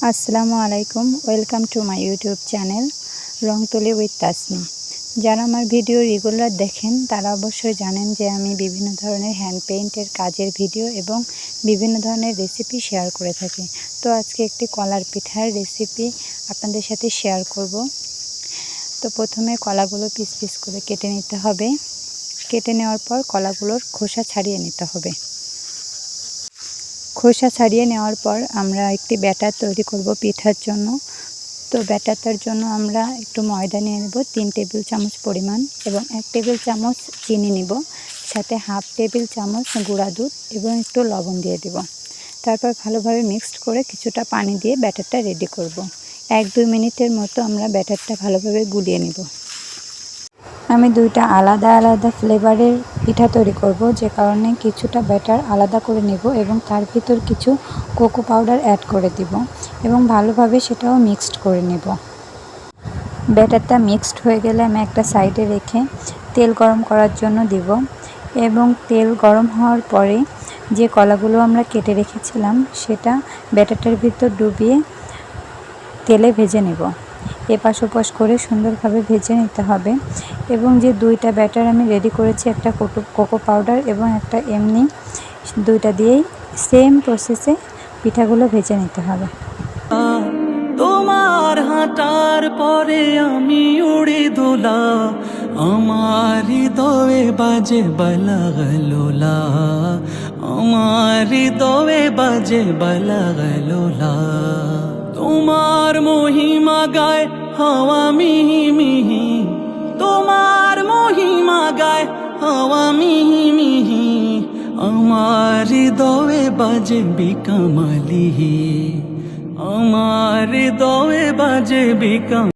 আসসালামু আলাইকুম, welcome to my YouTube channel Rongtuli with Tasnim. যারা আমার ভিডিও রেগুলার দেখেন তারা অবশ্যই জানেন যে আমি বিভিন্ন ধরনের হ্যান্ড পেইন্টের কাজের ভিডিও এবং বিভিন্ন ধরনের রেসিপি শেয়ার করে থাকি। তো আজকে একটি কলার পিঠার রেসিপি আপনাদের সাথে শেয়ার করব। তো প্রথমে কলাগুলো পিস পিস করে কেটে নিতে হবে। কেটে নেওয়ার পর কলাগুলোর খোসা ছাড়িয়ে নিতে হবে। খোসা ছাড়িয়ে নেওয়ার পর আমরা একটি ব্যাটার তৈরি করব পিঠার জন্য। তো ব্যাটারটার জন্য আমরা একটু ময়দা নিয়ে নেব 3 টেবিল চামচ পরিমাণ এবং 1 টেবিল চামচ চিনি নিব, সাথে হাফ টেবিল চামচ গুঁড়া দুধ এবং একটু লবণ দিয়ে দেব। তারপর ভালোভাবে মিক্সড করে কিছুটা পানি দিয়ে ব্যাটারটা রেডি করব। 1-2 মিনিটের মতো আমরা ব্যাটারটা ভালোভাবে গুলিয়ে নেব। আমি দুইটা আলাদা আলাদা ফ্লেভারের পিঠা তৈরি করব, যে কারণে কিছুটা ব্যাটার আলাদা করে নেব এবং তার ভিতর কিছু কোকো পাউডার অ্যাড করে দিব এবং ভালোভাবে সেটাও মিক্সড করে নেব। ব্যাটারটা মিক্সড হয়ে গেলে আমি একটা সাইডে রেখে তেল গরম করার জন্য দিব এবং তেল গরম হওয়ার পরে যে কলাগুলো আমরা কেটে রেখেছিলাম সেটা ব্যাটারটার ভিতর ডুবিয়ে তেলে ভেজে নেব। এপাশ ওপাশ করে সুন্দরভাবে ভেজে নিতে হবে এবং যে দুইটা ব্যাটার আমি রেডি করেছি, একটা কোকো পাউডার এবং একটা এমনি, দুইটা দিয়েই সেম প্রসেসে পিঠাগুলো ভেজে নিতে হবে। তোমার হাঁটার পরে আমি উড়ে দোলা, আমার হৃদয়ে বাজে বালাগলোলা, আমার হৃদয়ে বাজে বালাগলোলা। তোমার মহিমা গায় হাওয়া মিহি মিহি, তোমার মহিমা গায় হাওয়া মিহি মিহি, আমার হৃদয়ে বাজে বিকামালি, আমার হৃদয়ে বাজে বিকাম।